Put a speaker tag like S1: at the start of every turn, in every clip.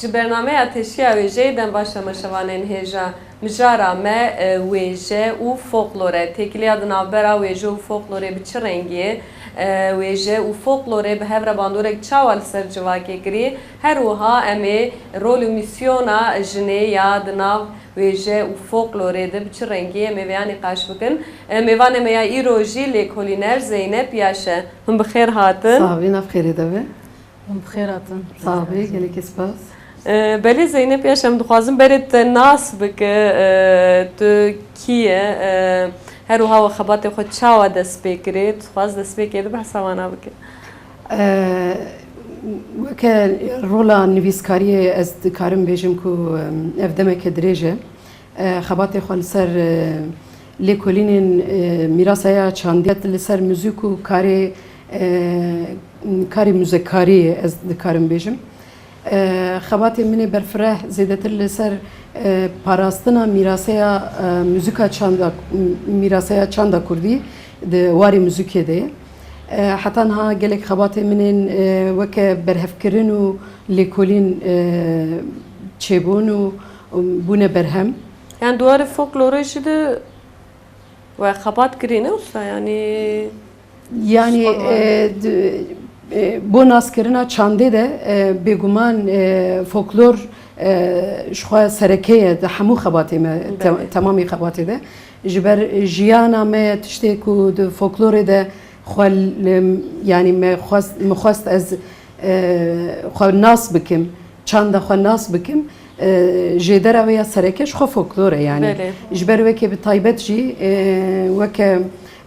S1: ji bernameya teşiya wêjeyê dem başa meşevanên hêja mijara me wêje û folklore têkiliya di navbera wêje û folklorê bi çi rengiyê wêje û folklorê bi hevra bandorek çawa li ser civakê kirî her wiha em ê rol û misyona jinê ya di nav wêje û folklorê de bi çi rengiyê em ê vêya nîqaş bikin. Mêvanê me ya îro jî lêkolîner Zeynep Yaşe. Hûn bi xêr hatin.
S2: Sağ nav xêrê devê.
S3: Hûn bi xêr hatin.
S2: Sağ bê, gelekî spas.
S1: Belê Zeynep Yaş em dixwazim berê te nas bike tu kî ye her wiha we xebatê xwe çawa dest pê kirê dixwaz dest pê kê behsa wana bike.
S2: Weke rola nivîskariyê ez dikarim bêjim ku ev demeke dirêj e. Xebatê xwe li ser lêkolînên mîrasaya çandiyê li ser müzik û karê müzekariyê ez dikarim bêjim. Xebatê min ê berfireh zêdetir li ser parastina mîrasaya çanda Kurdî di warê müzikê de ye. Heta niha gelek xebatê min ên weke berhevkirin û lêkolîn çêbûn û bûne berhem.
S1: Yani duwarê folklorê jî de we xebat kirîne wisa
S2: yani bu naskirina çandê de bêguman folklor ji xwe serekê ye di hemû xebatê me temamî xebatê de ji ber jiyana me tiştê ku di folklorê de yani me xwest ez xwe nas bikim çanda xwe nas bikim jêdera wê ya serekê ji xwe folklor e yani ji ber wekê bi taybet jî weke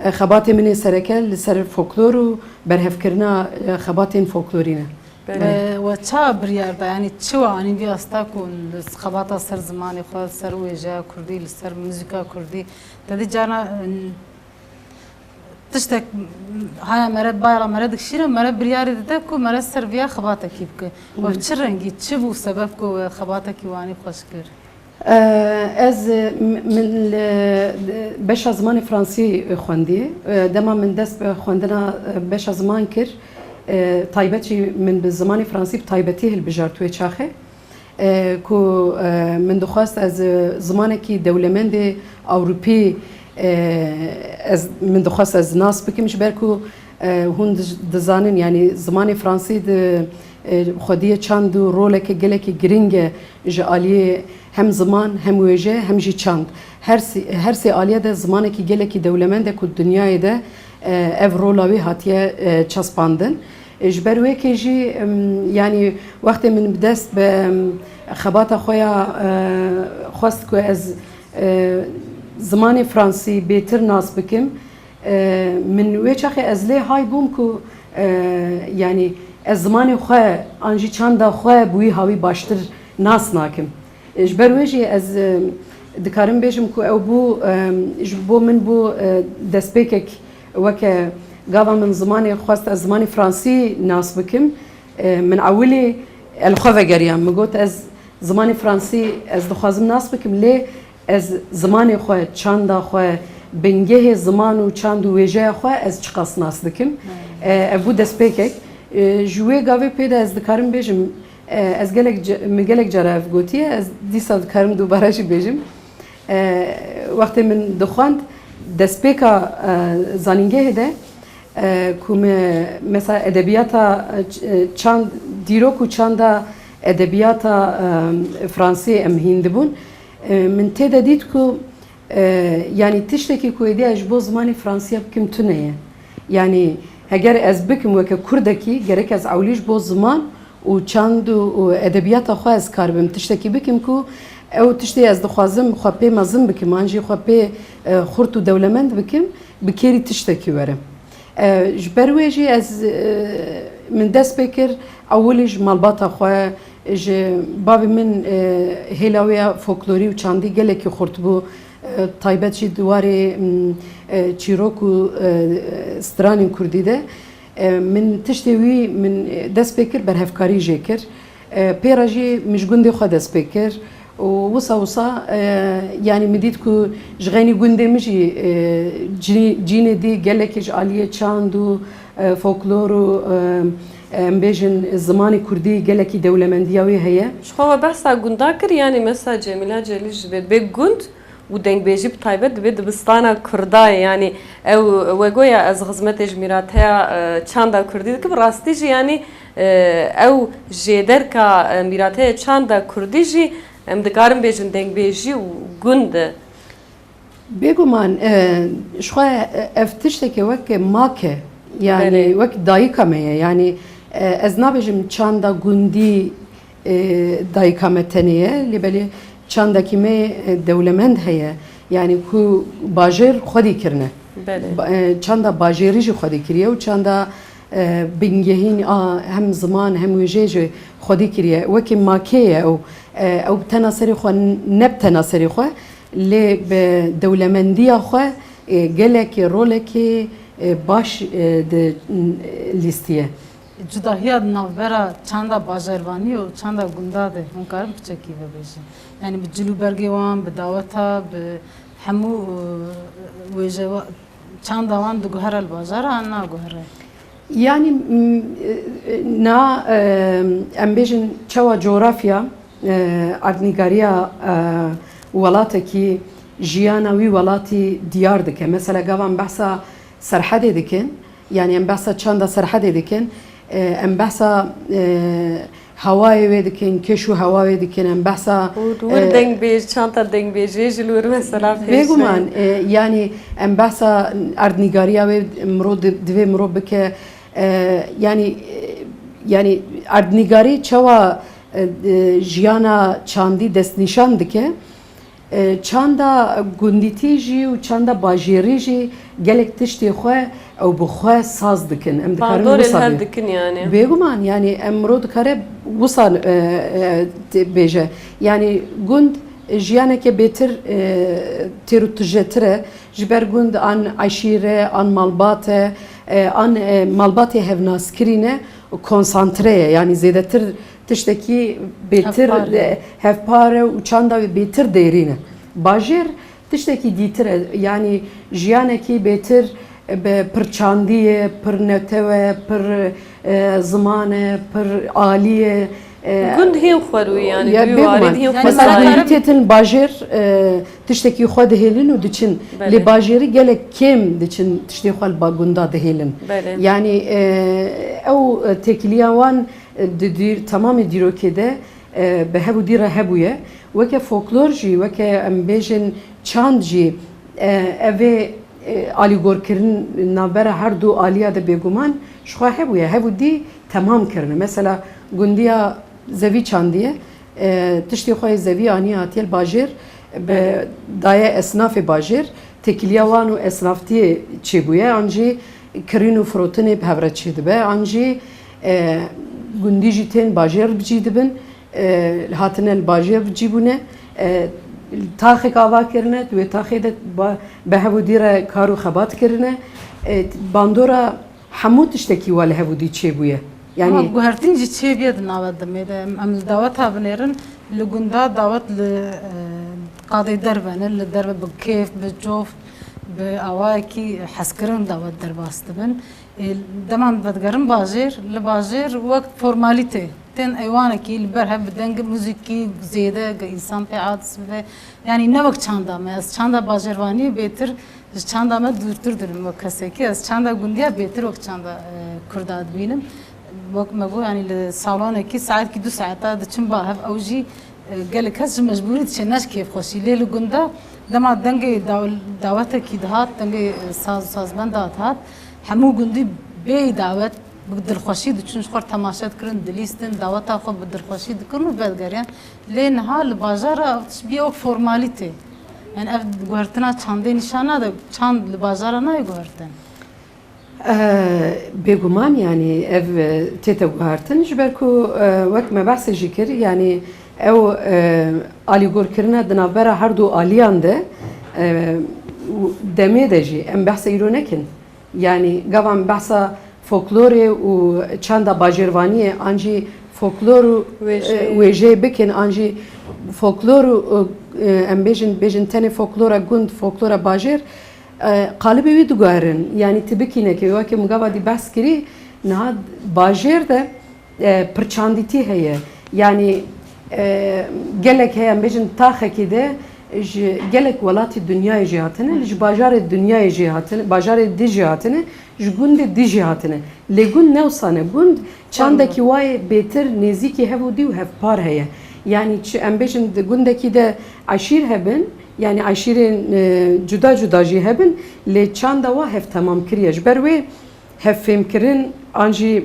S2: xebatê min ê sereke li ser folklor û berhevkirina xebatên folklorî ne.
S3: We çawa biryar da yani çi wanî vî asta ku li xebata ser zimanê xwe ser wêjeya Kurdî li ser muzîka Kurdî tedî carna tiştek haya mere bayra mere dikşîre mere biryarê dide ku mere ser vêya xebatekî bike. We çi rengî çi bû sebeb ku we xebatekî wanî xweş kir?
S2: Ez min beşa zimanê Fransî xwendiye. Dema min dest bi xwendina beşa ziman kir. Taybet jî min bi zimanê Fransî bi taybetî hilbijartûyê çaxê. Ku min dixwast ez zimanekî dewlemendê Ewropî min dixwast ez nas bikim ji ber ku hûn dizanin yani zimanê Fransî di xwediyê çand û roleke gelekî giring e ji aliyê hem zaman hem wêje hem jî çand. Her sê aliye de zimanekî gelekî dewlemend e ku dinyayê de ev rola wê hatiye çaspandin. Ji ber wekê jî yani wextê min bi dest bi xebata xwe ya xwest ku ez zimanê Fransî bêtir nas bikim min wê çaxê ez lê hay bûm ku yani ez zimanê xwe an jî çanda xwe bi wî hawî baştir nas nakim. Ji ber wê jî ez dikarim bêjim ku ew bû ji bo min bû destpêkek weke gava min zimanê xwest ez zimanê Fransî nas bikim min ewilê el xwe vegeriyan min got ez zimanê Fransî ez dixwazim nas bikim lê ez zimanê xwe çanda xwe bingehê ziman û çand û wêjeya xwe ez çiqas nas dikim. Ev bû destpêkek. Ji wê gavê pê de ez dikarim bêjim ez gelek cara ev gotiye ez dîsa dikarim dubara jî bêjim. Wextê min dixwand destpêka zanîngehê de ku me mesela edebiyata çand dîrok û çanda edebiyata Fransî em hîn dibûn min tê de dît ku yani tiştekî ku êdiya ji bo zimanê Fransîya bikim tune ye. Yani heger ez bikim weke Kurdekî gerek ez ewlî ji bo ziman û çand û edebiyata xwe ez kar bim tiştekî bikim ku ew tiştê ez dixwazim xwe pê mezin bikim an jî xwe pê xurt û dewlemend bikim bi kêrî tiştekî werim. Ji ber wê jî ez min dest pê kir ewilî ji malbata xwe ji bavê min hêla wê ya folklorî û çandî gelekî xurt bû taybet jî diwarê çîrok û stranên Kurdî de min tiştê wî min dest pê kir berhevkarî jê kir. Pêra jî min ji gundê xwe dest pê kir û wisa yani min dît ku ji xenî gundê min jî cînê dî gelekî ji aliyê çand û folklor û ام بیژن زمانی کردی گلکی دولمندیاوی هەیە
S1: شخوا بحثا گوندا کر yani mesela Cemile Celil jibed be gund û dengbêjî bi taybet dibe dibistana Kurdayê yani ew wegoya ez xizmetê ji mîrateya çanda Kurdî dikim rastî jî yani ew jê derka mîrateya çanda Kurdî jî em dikarin bêjin dengbêjî û gund
S2: بێگومان شخوا ev tiştekê wek make yani wek dayika me ye yani ez nabêjim çanda gundî dayika me tenê ye lêbelê çandekî me dewlemend heye yani ku bajêr xwedî kirine çanda bajêrî jî xwedî kiriye û çanda bingehîn hem ziman hem wêjê jî xwedî kiriye wekî makê ye ew bi tena serê xwe ne bi tena serê xwe lê bi dewlemendiya xwe gelekî rolekî baş di lîstiye
S3: Cudahiya navbera çanda bajarvanî û çanda gunda de hûn karin biçekî bibêjin yani bi cilûbergê wan bi daweta bi hemû wêje çanda wan diguhere li bajara an naguhere
S2: yani na em bêjin çawa coğrafya erdnîgariya welatekî jiyana wî welatî diyar dike mesela gavan behsa serhedê dikin yani em behsa çanda serhedê dikin em behsa hewayê wê dikin keş û hewa wê dikin em behsa
S1: dengbêj çanta dengbêjê jî li wir mesela
S2: bêguman yani em behsa erdnîgariya wê mirov divê mirov bike yani erdnîgarî çawa jiyana çandî destnîşan dike çanda gundîtî jî û çanda bajêrî jî gelek tiştê xwe ew bi xwe saz dikin em dikarin wisa
S1: dikin yani
S2: bêguman yani em mirov dikare wisa bêje yani gund jiyaneke bêtir têr û tijetir e ji ber gund an eşîre an malbat e an malbatê hevnaskirî ne konsantre ye yani zêdetir tiştekî bêtir hevpar e û çanda wê bêtir derîne bajêr tiştekî dîtir e yani jiyanekî bêtir bi pir çandî ye pir netewe pir ziman e pir alî ye
S1: gund hên xwerû yani
S2: mesela gundîtên bajêr tiştekî xwe dihêlin û diçin lê bajêrî gelek kêm diçin tiştê xwe li gunda dihêlin yani ew têkiliya wan tamamê dîrokê de bi hebû dîra hebûye weke folklor jî weke em bêjin çand jî ev ê alîgorkirin navbera her du aliya de bêguman ji xwe hebûye hebû dî temam kirine mesela gundiya zevî çandiye tiştê xwe zevî aniye hatiye bajêr bi daye esnafê bajêr têkiliya wan û esnaftiyê çêbûye an jî kirîn û firotinê bi hev re çê dibe an jî gundî jî tên bajêr bicî dibin hatine li bajêr bicîbûne taxek ava kirine wê taxê de bi hevû dîre kar û xebat kirine bandora hemû tiştekî wa li hevû dî çêbûye
S3: yani guhertin jî çêbiye di nava demê de em li daweta binêrin li gunda dawet li qadê derve li derve bi kêf bi cof bi awayekî hezkirin dawet derbas dibin deman vedigerin bajêr li bajêr wek formalîte tên eywanekî li ber hev bi dengê muzîkî zêde însan pê adis bibe yani ne wek çanda me ez çanda bajêrvaniyê bêtir ji çanda me dûrtir dirim wek kesekî ez çanda gundiya bêtir wek çanda Kurda dibînim wek me got yani li salonekî saetkî du saeta diçin ba hev ew jî gelek kes ji mecbûrî diçe neş kêfxweşî lê li gunda dema dengê dawetekî dihat dengê sazbenda hat hemû gundî bê dawet bi dilxweşî diçin ji xwe temaşe dikirin dilîstin daweta xwe bi dilxweşî dikirin û vedgeriyan lê niha li bajara bîye wek formalîte yani ev guhertina çandê nîşana de çand li bajara nayê guhertin
S2: bêguman yani ev tête guhertin ji ber ku wek me behsê jî kir yani ew alîgorkirina di navbera her du aliyan de demê de jî em behsa îro nekin yani gavan behsa folklorê û çanda bajêrvaniyê an jî folklor û wêjê bikin an jî folklor û em bêjin tenê folklora gund folklora bajêr qalibê wî diguherin yani tibikînekê wekî min gava dî behs kirî niha bajêr de pirçandîtî heye yani gelek heye em bêjin taxekê de ji gelek welatî dünyayê jî hatine ji bajarê dünyayê jî hatine bajarê dî jî hatine ji gundê dî jî hatine lê gund newsa ne gund çandekî wayê bêtir nêzîkî hevû dî û hevpar heye yani em bêjin di gundekî de eşîr hebin yani eşîrên cuda cuda jî hebin lê çanda wa hevtemam kiriye ji ber wê hevfêmkirin an jî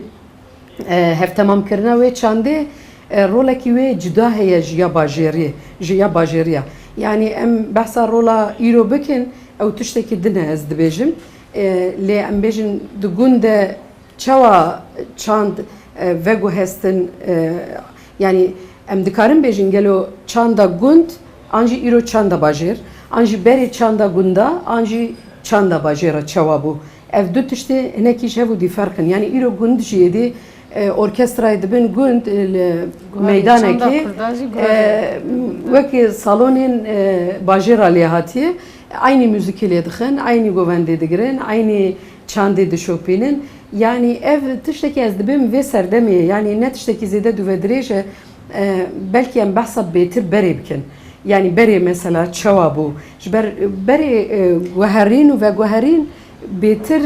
S2: hevtemamkirina wê çandê rolekî wê cuda heye ji ya bajêriyê ji ya bajêriya yani em behsa rola îro bikin ew tiştekî din e ez dibêjim lê em bêjin di gundê çawa çand veguhestin yani em dikarin bêjin gelo çanda gund an jî îro çanda bajêr an jî berê çanda gunda an jî çanda bajêra çawa bû ev du tiştê hinekî ji hevû dî ferqin yani îro gund jî êdî orkestrayê dibin gund meydanekê wekî salonên bajêra lê hatiye aynî müzikê lê dixin aynî govendê digirin aynî çandê dişopînin yani ev tiştekî ez dibim vê serdemê yani ne tiştekî zêde duvedirêj e belkî em behsa bêtir berê bikin yani berê mesela çawa bû ji ber berê guherîn û veguherîn bêtir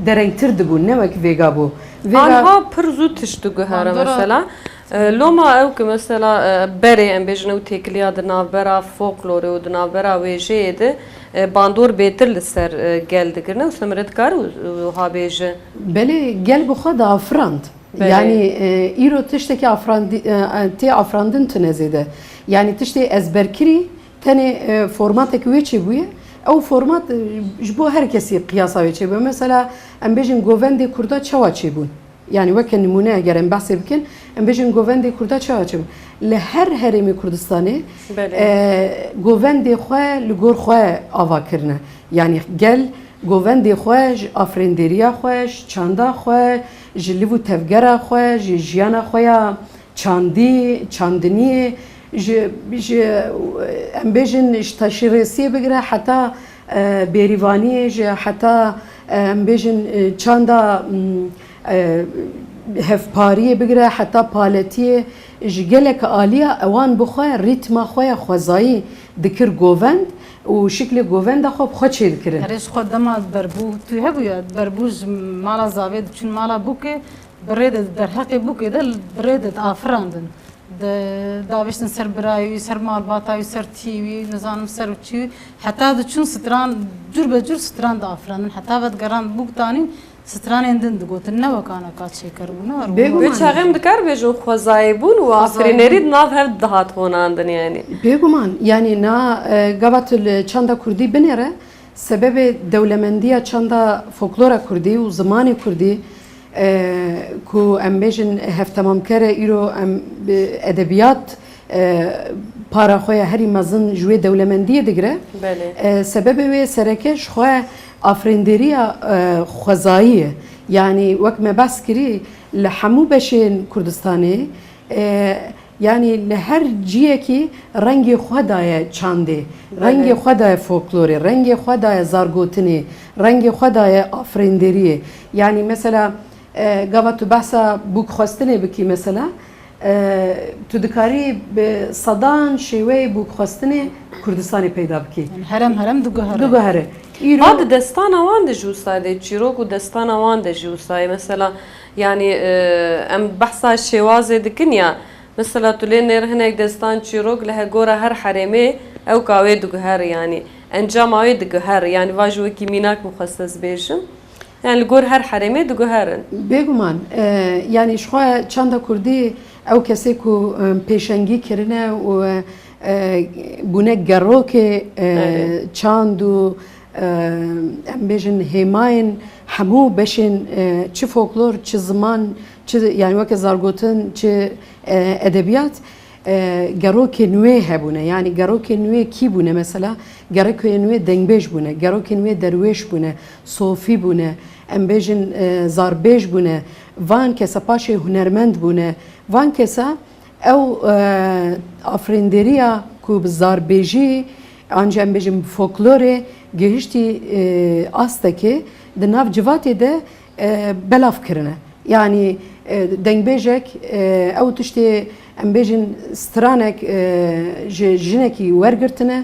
S2: derengtir dibûn ne wek vêga bû
S1: Anha pir zû tiş diguhere mesela. Loma ew ki mesela berê em bêjin ew têkiliya di navbera folklorê û di navbera wêjeyê de bandor bêtir li ser gel digirin ew semre dikare wiha bêje.
S2: Belê gel bi xwe da afirand. Yani îro tiştekî tê afirandin tune zêde. Yani tiştê ezberkirî tenê formatek wê çêbûye ew format ji bo her kesî qiyasa wê çêbûye. Mesela em bêjin govendê Kurda çawa çêbûn. Yani weke nimûne eger em behsê bikin em bêjin govendê Kurda çawa çêbûn. Li her herêmê Kurdistanê govendê xwe li gor xwe ava kirine. Yani gel govendê xwe ji afrêndêriya xwe ji çanda xwe ji liv û tevgera xwe ji jiyana xwe ya çandî çandiniyê ji em bêjin ji taşîrêsiyê bigire heta bêrîvaniyê ji heta em bêjin çanda hevpariyê bigire heta paletiyê ji gelek aliya ewan bi xwe rîtma xwe ya xwezayî dikir govend û şiklê govenda xwe bi xwe çê dikirin.
S3: Herêj xwe dema berbû tu hebûye berbû ji mala zavê diçûn mala bûkê birê de derheqê bûkê de birê de afirandin davêjtin ser birayî ser malbatayî ser tîwî nizanim ser çî heta diçûn stran cur be cur stran da afirandin heta vedgeran bûk danîn stranên din digotin ne wekaneka çêkiribûne
S1: Wê çaxêm dikar bêjin xwezayî bûn û afrênerî di nav hev dihat honandin yani.
S2: Bêguman yani na gavat li çanda Kurdî binêre sebebê dewlemendiya çanda folklora Kurdî û zimanê Kurdî ku em bêjin hevtemamkere îro em edebiyat para xwe ya herî mezin ji wê dewlemendiyê digire sebebê wê sereke ji xwe afrêndêriya xwezayî ye yani wek me behs kirî li hemû beşên Kurdistanê yani li her ciyekî rengê xwe daye çandê rengê xwe daye folklorê rengê xwe daye zargotinê rengê xwe daye afrêndêriyê yani mesela gava tu behsa bûkxwestinê bikî mesela tu dikarî bi sedan şêweyê bûkxwestinê Kurdistanê peyda bikî
S3: herem
S2: diguhere
S1: Ha di destana wan de jî wisa çîrok û destana wan de jî wisa mesela yani em behsa şêwazê dikin ya mesela tu lê nêr hinek destan çîrok li hegora her herêmê ew ka wê diguher yani encama wê diguher yani va ji wekî mînak muxesses bêjim yani li gor her herêmê diguherin.
S2: Bêguman yani ji xwe çanda Kurdî ew kesê ku pêşengî kirine û bûne gerokê çand û em bêjin hêmayên hemû beşên çi folklor çi ziman çi yani weke zargotin çi edebiyat gerokên nûê hebûne yani gerokên nûê kî bûne mesela gerekên nûê dengbêj bûne gerokên nûê derwêş bûne sofî bûne em bêjin zarbêj bûne van kesa paşê hunermend bûne van kesa ew afrêndêriya ku bi zarbêjî anca em bêjin folklorê gihiştî astekê di nav civatê de بلاف کرنه یعنی دنگبیجک او تشتی ام بیجن سترانک جنکی ورگرتنه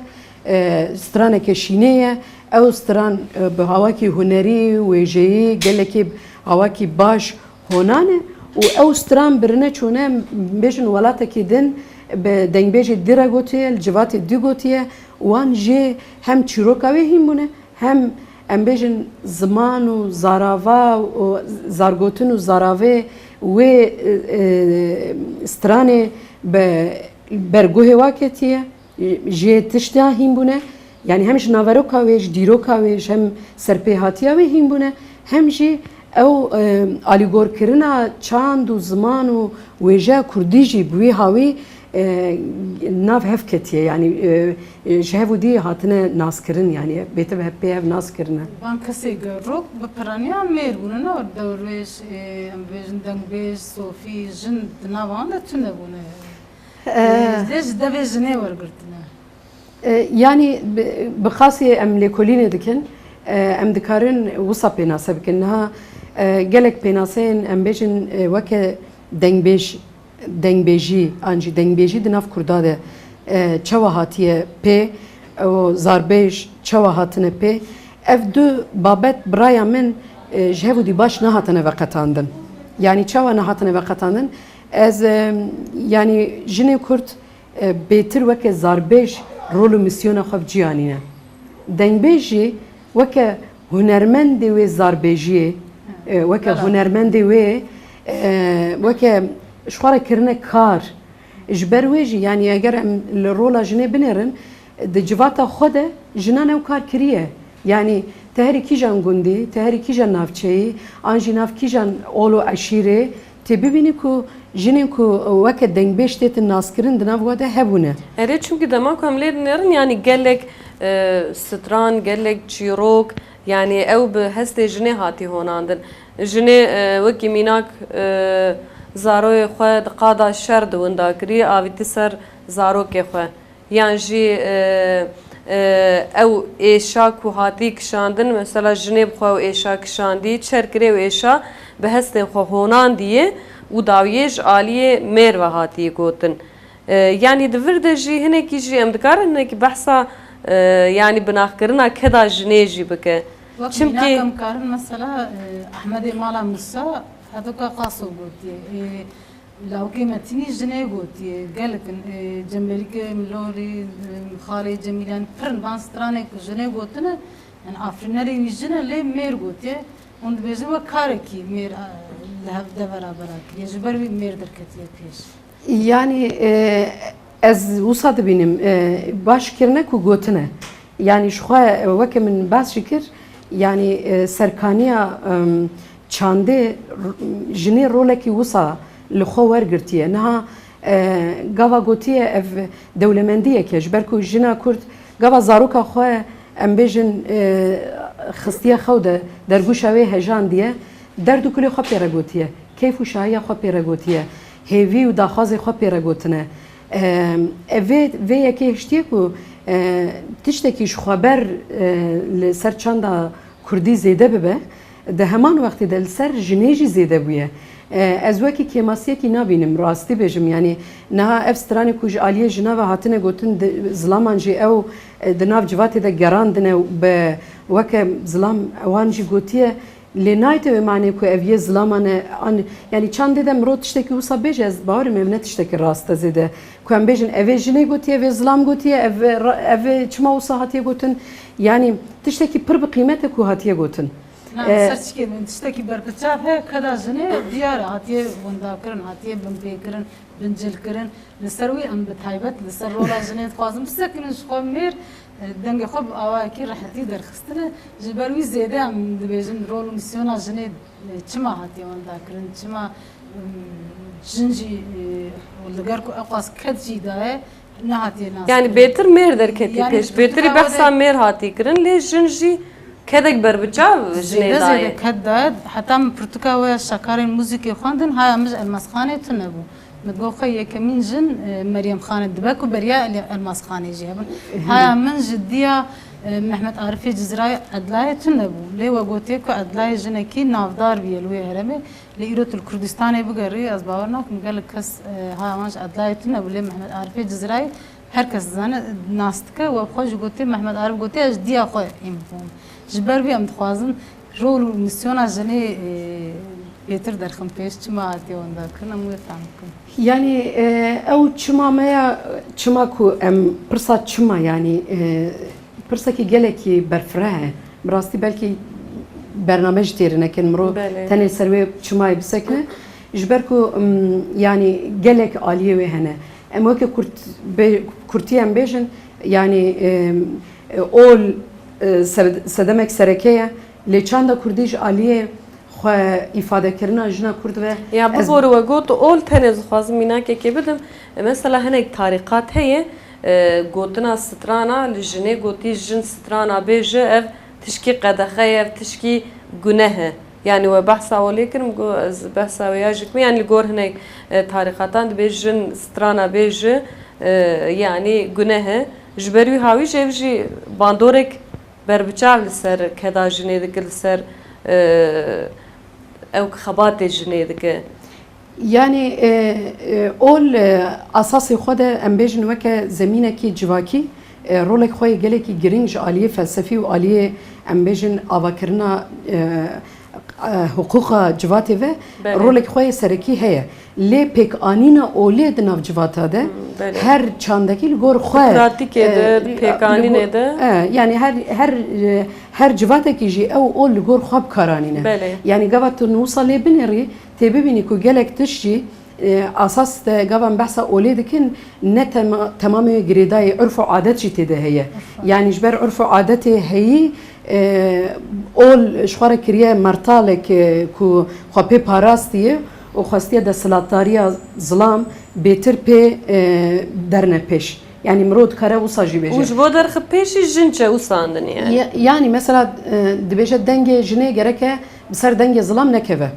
S2: سترانک شینیه او ستران به هواکی هنری و جی گلکی هواکی باش هونانه و او ستران برنه چونه بیجن ولاته کی دن به دنگبیج دیره گوتیه الجوات دی گوتیه وان جی هم چیروکاوی هیمونه هم ام بیجن زمان و زاراوا و زارگوتن و زاراوه و سترانه به برگوه واکتیه جی تشتیا هیمونه yani hem ji naveroka wê ji dîroka wê ji hem serpêhatiya wê hîn bûne hem jî ew alîgorkirina çand û ziman û wêjeya Kurdî jî bi wî hawî nav hevketiye yani ji hev û dî hatine naskirin yani bêtive hep pê hev naskirine.
S3: Van kesê gerok bi piraniya mêr bûne ne dewrêj em bêjin dengbêj Sofî jin di navan de tune bûne. Lê ji devê jinê wergirtine.
S2: Yani bixasî em lêkolînê dikin em dikarin wisa pênase bikin niha gelek pênaseyên em bêjin weke dengbêjî an jî dengbêjî di nav Kurda de çawa hatiye pê û zarbêj çawa hatine pê ev du babet biraya min ji hev û dî baş nehatine veqetandin yani çawa nehatine veqetandin ez yani jinê Kurd bêtir weke zarbêj rol û misyona xwe ciyanîne dengbêj jî weke hunermendê wê zarbêjiyê weke hunermendê wê weke ji xwe re kirine kar ji ber wê jî yani eger em li rola jinê binêrin di civata xwe de jinan ew kar kiriye yani te herî kîjan gundî te herî kîjan navçeyî an jî nav kîjan ol û eşîrê tê bibînî ku jinên ku weke dengbêj têtin naskirin di nav we de hebûne.
S1: Erê çünkü dema ku em lê dinêrin yani gelek stran gelek çîrok yani ew bi hestê jinê hatî honandin jinê wekî mînak zaroyê xwe di qada şer di winda kirî avîtî ser zarokê xwe yan jî ew êşa ku hatî kişandin mesela jinê bi xwe ew êşa kişandî çerkirê ew êşa bi hestê xwe honandiye û dawiyê ji aliyê mêr ve hatiye gotin yani di vir de jî hinekî jî em dikarin hinekî behsa yani binavkirina keda jinê jî bike
S3: Çünkü em karin mesela Ahmedê mala Musa hedoka qaso gotiye lawkê metinî jinê gotiye gelikin cemberîkê milorî xalê Cemîl yani pirin van stranê ku jinê gotine yani afrînerê wî jine lê mêr gotiye hûn dibêjin we karekî mêr li hev de beraber kiriye ji ber wî mêr derketiye pêş.
S2: Yani ez wisa dibînim baş kirine ku gotine yani ji xwe weke min bas jî kir yani serkaniya çandê jinê rolekî wisa li xwe wergirtiye niha gava gotiye ev dewlemendiyeke ji ber ku jina Kurd gava zaroka xwe em bêjin xistiya xew de dergûşa wê hejandiye derd û kulê xwe pêre gotiye keyf û şahiya xwe pêre gotiye hêvî û daxwazê xwe pêre gotine vê yekê hiştiye ku tiştekî ji xweber li ser çanda Kurdî zêde bibe di heman wextê de li ser jinê jî zêde bûye ez wekî kêmasiyekî nabînim rastî bêjim yani niha ev stranê ku ji aliyê jina ve hatine gotin zilaman jî ew di nav civatê de gerandine bi weke zilam wan jî gotiye lê nayte wê manê ku ev yê zilaman e yani çandê de mirov tiştekî wisa bêje ez bawerim ev ne tiştekî rast e zêde ku em bêjin evê jinê gotiye vê zilam gotiye evê çima wisa hatiye gotin yani tiştekî pir bi qîmete ku hatiye gotin.
S3: Serçikê min tiştekî berpiçav heye keda jinê diyar hatiye windakirin hatiye binpêkirin bincilkirin li ser wî em bi taybet li ser rola jinê dixwazim bisekinin ji xwe mêr dengê xwe bi awayekî rehetî derxistine ji ber wî zêde em dibêjin rol û misyona jinê çima hatiye windakirin çima jin jî li ger ku ew qas ket jî daye ne hatiye nas
S1: yani bêtir mêr derketî pêş bêtirî behsa mêr hatî kirin lê jin jî kedek berbiçav jinê daye
S3: ket daye heta min pirtûka we şekarên muzîkê xwendin haya mij elmasxanê tune bû متگوخه یکمین جن مریم خانه دبک و بریا الماس خانه جیبن ها من جدیا محمد عارفی جزیره ادلای تو نبود لی و گوته که ادلای جنکی نافدار بیلوی هرمه لی ایران کردستان بگری از باور نکن قال کس هامانش ادلای تو نبود لی محمد عارفی جزیره هر کس زنه ناستکه و خوش گوته محمد عارف گوته اج دیا خو این بوم جبر بیم خوازن رول میسیون از جنی بهتر در خم پیش چما آتیون دار کنم و فهم کنم
S2: يعني او چما ما چما کو ام پرسا چما يعني پرسا کی گلکی برفره براستی بلکی برنامج تیرنه کن مرو تنه سروی چما بسکنه جبرکو يعني گلک عالیه و هنه اما که کرتی هم بیشن يعني اول سدمک سرکیه لیچاندا کردیش عالیه خو ifade کرنا جنا کرد و
S1: یا ببور و گوت اول تنز خوازم مینا که بدم مثلا هنگ طریقات هی گوتنا سترانا لجنه گوتی جن سترانا بیجه اف تشکی قدخه اف تشکی گناه يعني وبحث ولكن بحث وياجك يعني الجور هناك طريقتان بيجن سترانا بيج يعني جناه جبري هاوي جيفجي باندورك بربچاو لسر كدا جنيدك لسر او خبات جنيدك
S2: يعني اول اساس خود ام بيجن وك زمينك جواكي رولك خوي جلكي جرينج عاليه فلسفي وعاليه ام بيجن افكرنا حقوق جواتي و رولك خوي سركي هي لي بيك انينا اولاد ناف جواتا ده هر چاندكي لگور خو
S1: براتيك ده بيك انينه ده
S2: يعني هر جواتا كي جي او اول لگور خو بكارانينه يعني قبت نوصل بنري تبيني كو جلك تشي اساس قبل بحث اولادكن نت تمام جريداي عرف وعادات جي تده هي يعني جبر عرف وعادتي هي اول شواره كريه مرتالك كو خبي باراستيه و خاصيه د سلطاريا ظلام بيتر بي درنه پیش يعني مرود كره وصاجي بيجي
S1: وش بودر خبيش جنچه وساندن
S2: يعني مثلا دبيجه دنگه جنه گركه بسر دنگه ظلام نكوه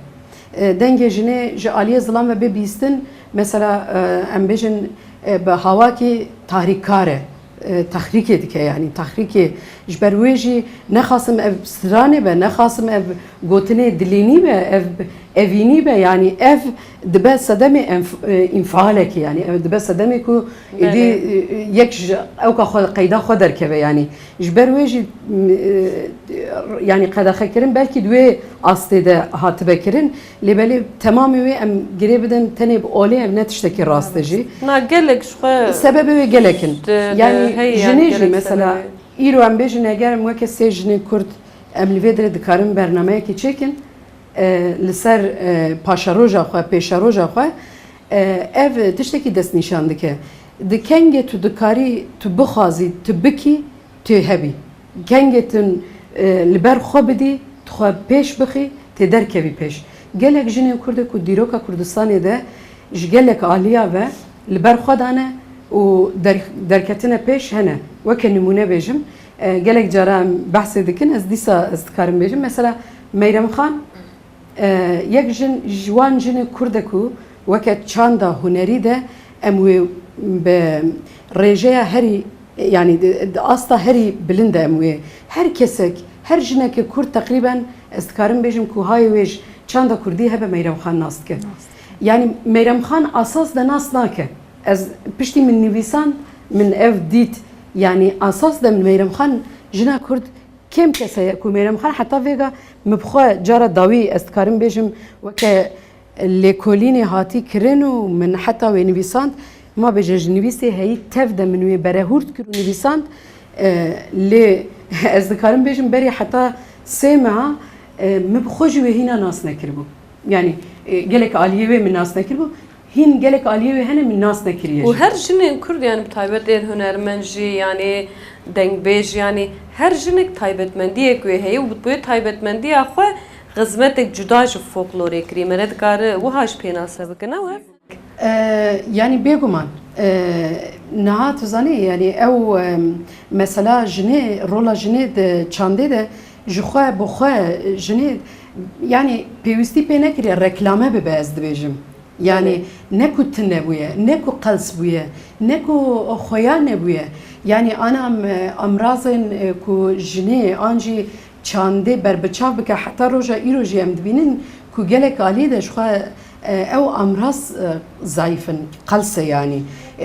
S2: دنگه جنه جاليه ظلام و بيستن مثلا ام بيجن بهواكي تحريكاره تحریک دیگه یعنی تحریک جبرویجی نخواستم اف سرانه به نخواستم اف گوتنه دلینی به اف اوینی به یعنی اف دبه صدم انفعاله کی یعنی اف دبه صدمی کو ایدی یک او که خود قیدا خود در که یعنی جبرویجی یعنی قیدا خکرین بلکه دوی استده هات بکرین لیبلی تمامی و ام گریبدن تنب اولی ام نتشتکی راستجی
S1: نه گلک شو
S2: سبب و گلکن یعنی جنیجی مثلا ایرو ام بیجن اگر موکه سه جنی کرد ام لیودر دکارم برنامه کی چکن لسر پاشاروجا خو پیشاروجا خو ev tişteki dest nişandı ki dikenge tu dikari tu bixazi tu biki tu hebi kengetin liber xo bidi tu peş bixi te derkevi peş gelek jine kurde ku diroka Kurdistanê de ji gelek aliya ve liber xo dane û derketine peş hene weke numune bêjim gelek cara behsê dikin ez dîsa ez dikarim bêjim mesela Meyrem Xan yek jin jwan jinê Kurd ku weke çanda hunerî de em wê bi rêjeya herî yani asta herî bilind em wê her kesek her jinekê Kurd teqrîben ez dikarim bêjim ku hayê wê çanda Kurdî hebe Meyrem Xan nas dike yani Meyrem Xan asas de nas nake ez piştî min nivîsan min ev dît yani asas de Meyrem Xan jina Kurd kêm keseye ku Meyrem Xan heta vêga mibxwe cara dawî ez dikarim bêjim weke lêkolînê hatî kirin û min heta wê nivîsand ma bêje ji nivîsê heyî tev de min wê berehûrt kir û nivîsand lê ez dikarim bêjim berê heta sê meha mibxwe ji wê hîna nas nekiribû yani gelek aliyê wê min nas nekiribû hîn gelek aliyê wê hene min nas nekiriye
S1: û her jinên Kurd yani taybet ên hunermend jî yani dengbêj yani her jinek taybetmendiyek wê heye û bi taybetmendiya xwe xizmetek cuda ji folklorê kirî me ne dikare wiha ji pê nas bikin ew
S2: yani bêguman niha tu zanî yani ew mesela jinê rola jinê di çandê de ji xwe bi xwe jinê yani pêwîstî pê nekiriye reklame bibe ez dibêjim يعني نكو تنبويه نكو قلس بويه نكو خيان نبويه يعني انا امراضن كو جني انجي چانده بر بچاو بك حتى روجا ايروجي ام دبينن كو جلك علي ده شخ او امراض ضعيفن قلسه يعني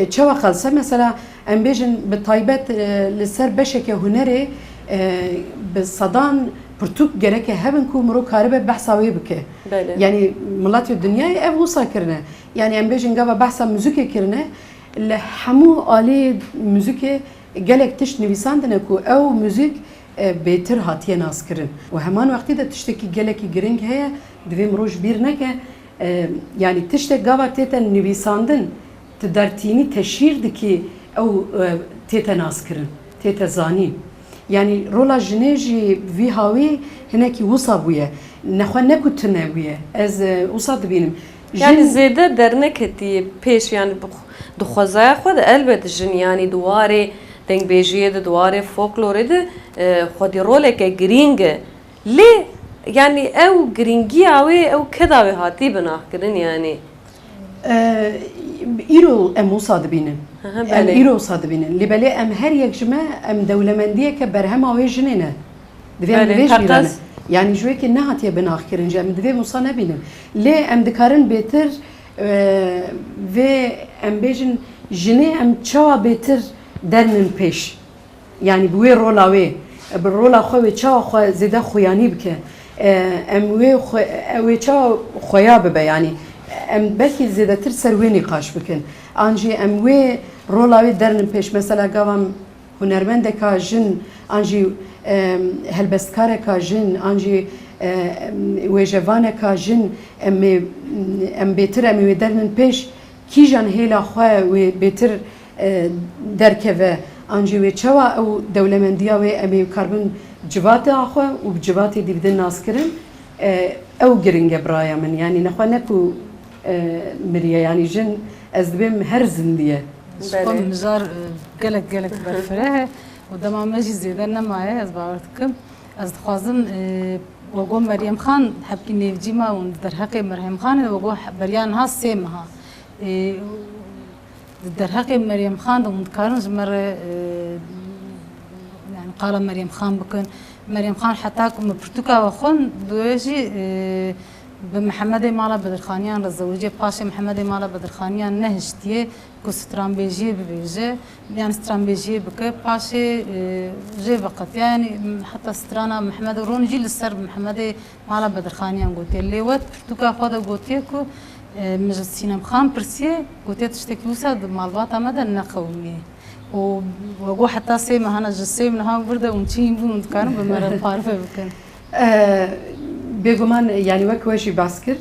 S2: چوا قلسه مثلا ام بيجن بطيبات لسر بشك هنري بالصدان برتوك جرك هبن كو مرو كاربه بحثاوي بك يعني ملات الدنيا ابو ساكرنا يعني ام بيجن جابا بحثا موزيك كرنا لحمو آلي موزيك جلك تش نویساندنه كو او موزيك بهتر هاتیه ناس کرن و همان وقتی ده تشتکی گلکی گرنگ هیا دویم روش بیر نکه yani tişte gava teten nivîsandin te dertînî teşhîr dikî ew tête naskirin tête zanîn yani rola jinê jî vî hawî hinekî wisa bûye nexwe neku tune bûye ez wisa dibînim
S1: yani zêde derneketiye pêş yani dixwazaya xwe de elbet jin yani duwarê dengbêjiyê de duwarê folklorê de xwedî roleke girîng e lê yani ew giringiya wê ew keda wê hatî binahkirin yani
S2: îro em wisa dibînin em îro wisa dibînin lê belê em her yek ji me em dewlemendiyeke berhema wê jinê ne divê em divê bîrane yani ji wekî nehatiye binahkirin ji em divê wisa nebînin lê em dikarin bêtir vê em bêjin jinê em çawa bêtir dernin pêş yani bi wê rola wê bi rola xwe wê çawa xwe zêde xuyanî bike em wê çawa xuya bibe yani em belkî zêdetir ser wê nîqaş bikin an jî em wê rola wê dernin pêş mesela gavam hunermendeka jin an jî helbestkareka jin an jî wêjevaneka jin em bêtir em wê dernin pêş kîjan hêla xwe wê bêtir derkeve an jî wê çawa ew dewlemendiya wê em ê karbin civata xwe û bi civatê dî bidin naskirin ew giring e biraya min yani nexwe neku miriye yani jin ez dibêm her zindiye
S3: مزار gelek gelek berfire و dema me jî zêde nemaye ez bawer dikim ez dixwazim wego Meryem Xan hepkî nêvcîma û derheqê Meryem Xanê wego beriyan ha sê meha derheqê Meryem Xan de hûn dikarin ji me re yani qala Meryem Xan bikin Meryem Xan heta ku me pirtûka we xwin wê jî bi Mihemedê mala Bedirxaniyan re zewicê paşê Mihemedê mala Bedirxaniyan nehiştiye ku stranbêjiyê bibêje yani stranbêjiyê bike paşê jê veqet yani heta strana Mihemedê ron jî li ser Mihemedê mala Bedirxaniyan gotiye lê we pirtûka xwe de gotiye ku min ji Sînem Xan pirsiye gotiye tiştekî wisa di malbata me de neqewimiye û wego heta sê mehana ji sê min ha bir de hûn çî hîn bûn hûn dikarin bi me re parife bikin
S2: بێگومان yani wek we jî bas kir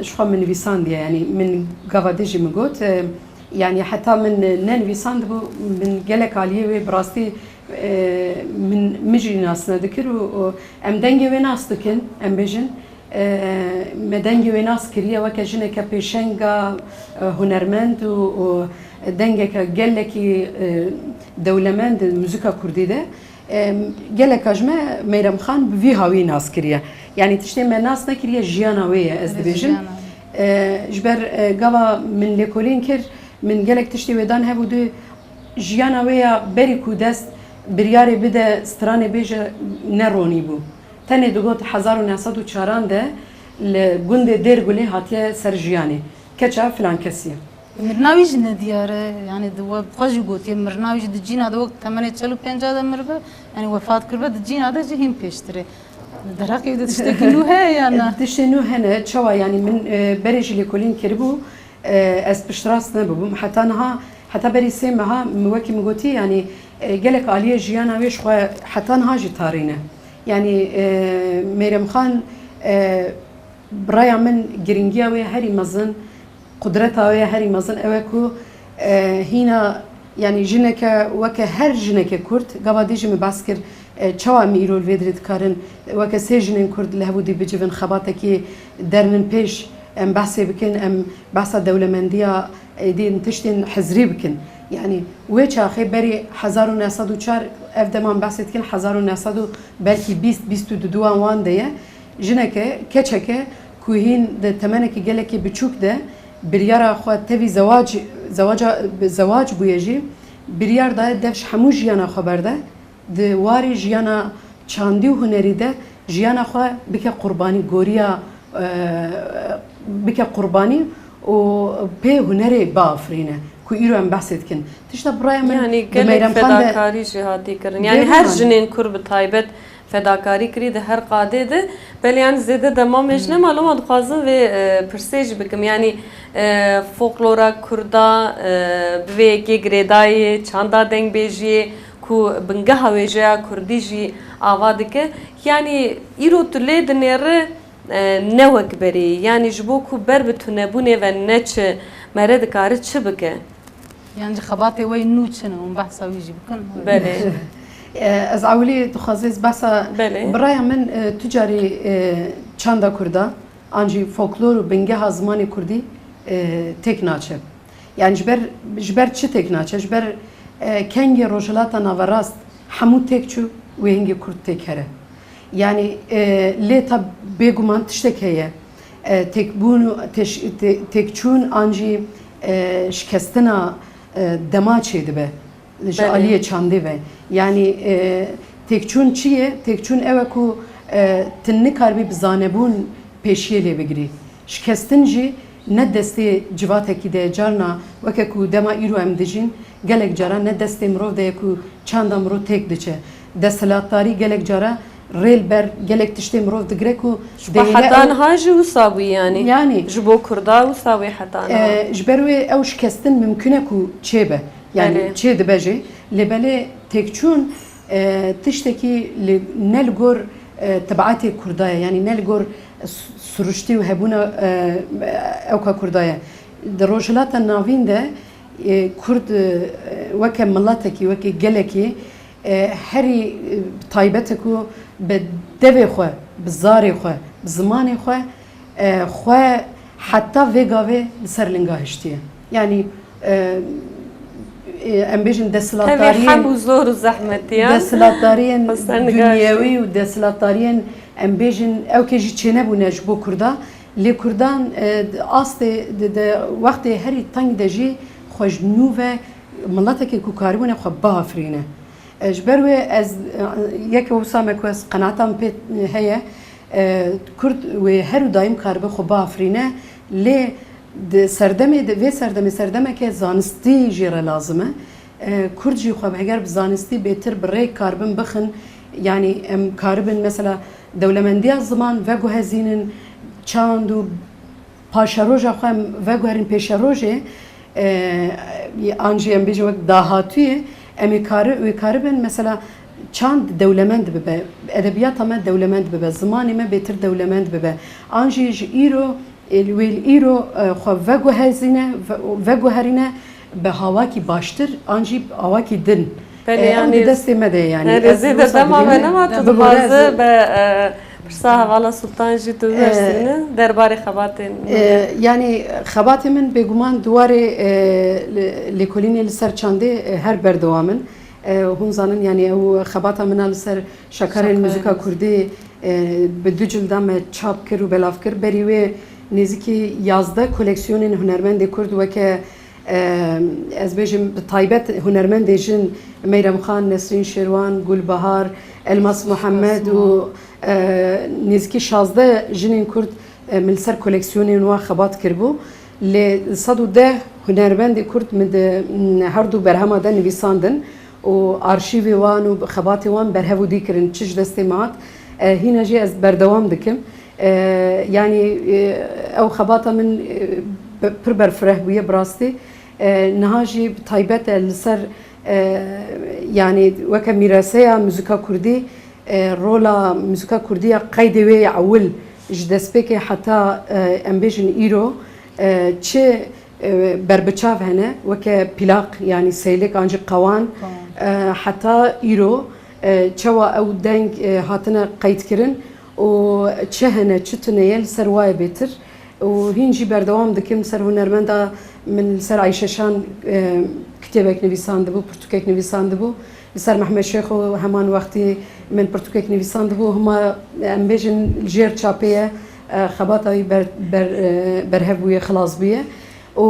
S2: ji xwe min nivîsandiye yani min gavadê jî min got yani heta min nenivîsandibû min gelek aliyê wê bi rastî min jî nas nedikir û em dengê wê nas dikin em bêjin me dengê wê nas kiriye weke jineke pêşenga hunermend û dengeke gelekî dewlemend muzîka Kurdî de geleka ji me Meyrem Xan bi vî hawî nas kiriye yani tiştê me nas nekiriye jiyana wê ye ez dibêjim ji ber gava min lêkolîn kir min gelek tiştê wê dan hebû du jiyana wê ya berî ku dest biryarê bide stranê bêje neronî bû tenê digot 1904 de li gundê Dêrgulê hatiye ser jiyanê keça filan kesiye
S3: mirnavî jî ne diyare yani we xwe jî gotiye mirnavî jî di cîna de wek temenê 45 de miribe yani wefat kiribe di cîna de jî hîn pêştir e derheqê de tiştekî nû heye ya ne
S2: tiştê nû hene çawa yani min berê jî lêkolîn kiribû ez piştrast nebibûm heta niha heta berî sê meha wekî min gotî yani gelek aliyê jiyana wê ji xwe heta niha jî tarîne yani Meryem Xan biraya min giringiya wê herî mezin قدرتا وی هری مزن اوه کو هینا یعنی جنکه وکه هر جنکه کرد گوادی جمی باس کر چوا میرول ویدرید کارن وکه سه جنین کرد لهبودی بجیون خباته کی درنن پیش ام بحثی بکن ام بحثا دولمندیا دین تشتین حزری بکن yani وی چاخه بری 1904 ev deman bahsetkin 1900 belki 20-22 وان دیه جنکه keçeke kuhin de temeneki geleki biçuk de بریارا خو تفی زواج بویجی بریار دا دفش همو جیانا خبر ده دواری جیانا چاندی و هنری ده جیانا خو بکه قربانی گوریا بکه قربانی و به هنری بافرینه کو ایرو ام بحثت کن تشتا برای من
S1: يعني قالك فداكاري جهادي كرن يعني هر جنين كرب تايبت فداكاري كري ده هر قاده ده بل يعني زيادة ده ما مجنه معلومات خازن و برسيج بكم يعني فولكلورا كردا بويكي گريداي چاندا دنگ بيجي كو بنگها ويجا كردي جي آوادك يعني ايرو تلي دنير نوك بري يعني جبو كو بر بتونبونه و نچ مرد كاري چه بكه
S3: يعني خباتي وين نوتشنا ونبحثا ويجي بكن
S1: بله
S2: از اولی دخوازیز بحثا برای من تجاری چاندا کردا آنجی فولکلور و بنگه ها زمان کردی تک ناچه یعنی جبر چه تک ناچه جبر کنگ روشلاتا ناوراست همو تک چو و هنگی کرد تک هره yani leta beguman tiştekeye tekçun anji şikestina demaçeydi be aliye çandı ve yani tekçun çiye tekçun eve ku tinni karbi bizanebun peşiyele begri şikestinci ne deste civateki de carna veke ku dema iru em dijin gelek cara ne deste mrov de ku çanda mrov tek diçe deselatari gelek cara ريل بر جالك تشتي مروف دقريكو
S1: حتى هاجي وصاوي يعني جبو كردا وصاوي حتى
S2: جبروي او شكستن ممكنكو تشيبه يعني تشي دباجي لبالي تكچون تشتكي نلغور تبعاتي كردايا يعني نلغور سرشتي وهبونا اوكا كردايا دروجلات النافين ده كرد وكا ملاتكي وكا جالكي هري طيبتكو بدوي خو بزاري خو بزماني خو حتى فيغاوي بسرلنگا هشتيه يعني ام بيجن دسلاتاريين
S1: حب وزور وزحمه يا
S2: دسلاتاريين دنيوي ودسلاتاريين ام بيجن او كيجي تشنبو نجبو كردا لي كردان اصلي وقت هري تانج دجي خوش نوفا ملاتك كوكاربون خو بافرينه جبروي از يك وسامك وس قناعتم بيت هي كرد وهرو دايم كاربه خو بافرينه لي سردمه و سردمه که زانستی جيره لازمه كرد جي خو بهجر بزانستی بيتر بري كاربن بخن يعني ام كاربن مثلا دولمنديا زمان وگو هزينن چاندو پاشروجا خو وگو هرن پیشروجه انجي ام بيجي وقت داهاتويه امی بن مثلا چند دولمند ببه ادبیات ما دولمند ببه زمانی ما بهتر دولمند ببه آنجی ایرو ویل ایرو خو وگو هزینه وگو هرینه به هوا کی باشتر آنجی هوا کی دن
S1: يعني
S2: دست مده يعني
S1: رزيد تماما ما تضبازه به برساها والا سلطان جيتو ورسينه درباري خباتين
S2: يعني خبات من بگومان دواره لكوليني لسر چانده هر بردوامن هم زانن يعني او خباتا من لسر شکر موزیکا کردی بدو جلدام چاپ کر و بلاف کر بریوه نزیکی 11 کلکسیون هنرمند کرد و که از بیشم طایبت هنرمند جن میرم خان نسرین شیروان گلبهار الماس محمد و نزیکی 16 جنین کرد من سر کلکسیونی نوا خبات کربو ل 110 هنرمند کرد من هر دو برهما ده نویساندن و آرشیوی وان و خباتی وان برهو دی کرن چش دستی مات هینا جی از بردوام دکم يعني او خباطه من بربر فرح بويه براستي نهاجي طيبات السر يعني وك ميراثيه موسيقى كردي رولا موسيقى كرديه قيدوي عول جدسبك حتى امبيجن ايرو تشي بربچاف هنا وك بلاق يعني سيلك انجي قوان حتى ايرو تشوا او دنگ هاتنا قيد كرن و چهنه چتنيل سرواي بيتر و هينجي بردوام دكم سر هنرمندا من سر عيششان كتابك نويساند بو برتوكيك نويساند بو سر محمد شيخ و همان وقتي من برتوكيك نويساند بو هما امبيجن جير چاپيه خباطاي برهبويه خلاص بيه و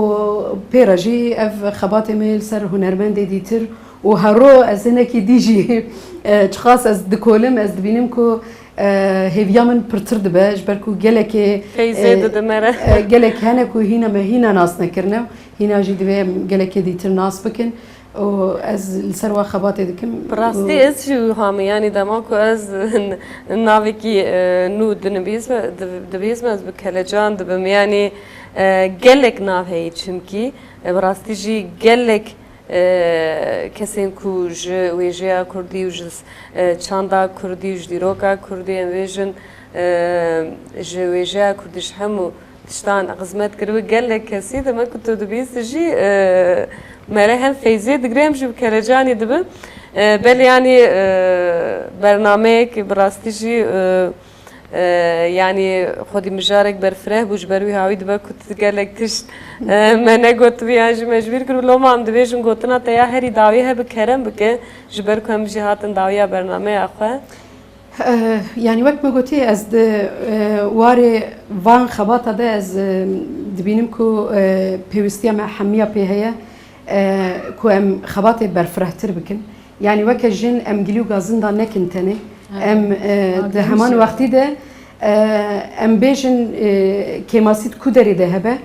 S2: پیراجی اف خبات میل سر هنرمند دیتر و هرو از هنکی دیجی چخاص از دکولم از دبینم کو هیویا من پرتر دبه جبر کو گلک
S1: فیزه دمره
S2: گلک هنه کو هینا ما هینا ناس نکرنه هینا جی دبه گلک دیتر ناس بکن و از سر خبات دکم
S1: براستی از شو هم yani دما کو از ناوکی نو دنبیزم از بکلجان دبم yani gelek nav heye çünkü براستی جی gelek کسین کو ویژه کردی و چاندا کردی و دیروکا کردی ویژن ویژه کردیش همو تشتان قسمت کرد gelek کسی دم کتو دبیز جی مره هم فیزی دگریم جو کلجانی دبم بل yani برنامه که براستی جی yani خودی مجارک برفره بوش بروی هاوی دبا کت gelek تشت منه گوت بیانج مجبور کرد لوم هم دویجم گوتنا تیا هری داوی هب کرم بکه جبر کم جهاتن داویا برنامه آخه
S2: يعني وقت ما قلتي از واري وان خباطة ده از دبينم كو بيوستيا مع حمية بيهيا كو ام خباطة برفرهتر بكن يعني وقت جن ام جليو غازن دا نكن تاني ام ده همان وقتي ده ام بيجن كيماسيت كودري ده هبه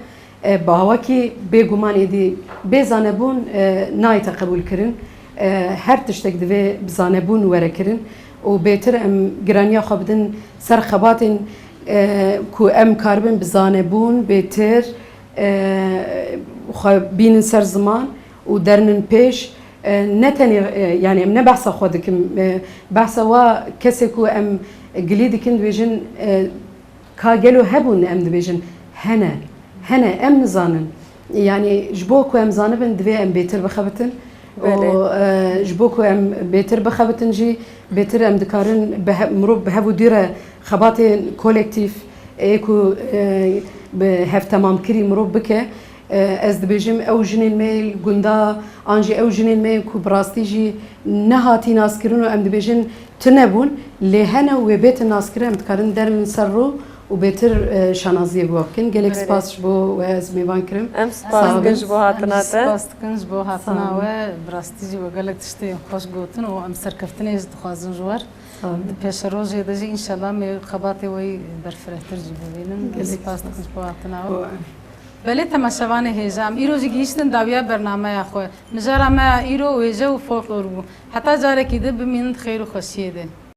S2: باواكي بيغوماني دي بيزانبون نايتا قبول كرن هر تشتك دوه بزانبون ورا كرن و بهتر ام گرانیا خبدن سر خباتن کو ام کاربن بزانبون بهتر بینن سر زمان و درنن پیش نتنی يعني ام نبحث خودكم بحث وا کسی کو ام گلید کند ویژن کاگلو هبون ام دویژن هنه ام نزانن يعني جبو کو ام زانبن دوی ام بهتر بخبتن و جبوكو ام بيتر بخبتن جي بيتر ام دكارن مروب بهبو ديره خباتي كولكتيف ايكو بهف تمام كري مروب بكه از دبيجم او جنين ميل گوندا انجي او جنين ميل كو براستي جي نهاتي ناسكرون ام دبيجن تنبون لهنا وبيت ناسكر ام دكارن درن سرو و بهتر شانازی بوکن گلک سپاس بو و از میوان کرم
S1: ام سپاس گنج بو هاتنا تا
S3: سپاس گنج بو هاتنا و براستی جو گلک تشتی خوش گوتن و ام سرکفتنی از دخوازن جوار پیش روز یدجی ان شاء الله می خباتی وی برفرهتر جی ببینن سپاس گنج بو هاتنا و بله تماشاوان هیجام ایروز گیشتن داویا برنامه خو نجار ما ایرو ویجو فولکلور بو حتی جاره کیده بمین خیر و خوشیه ده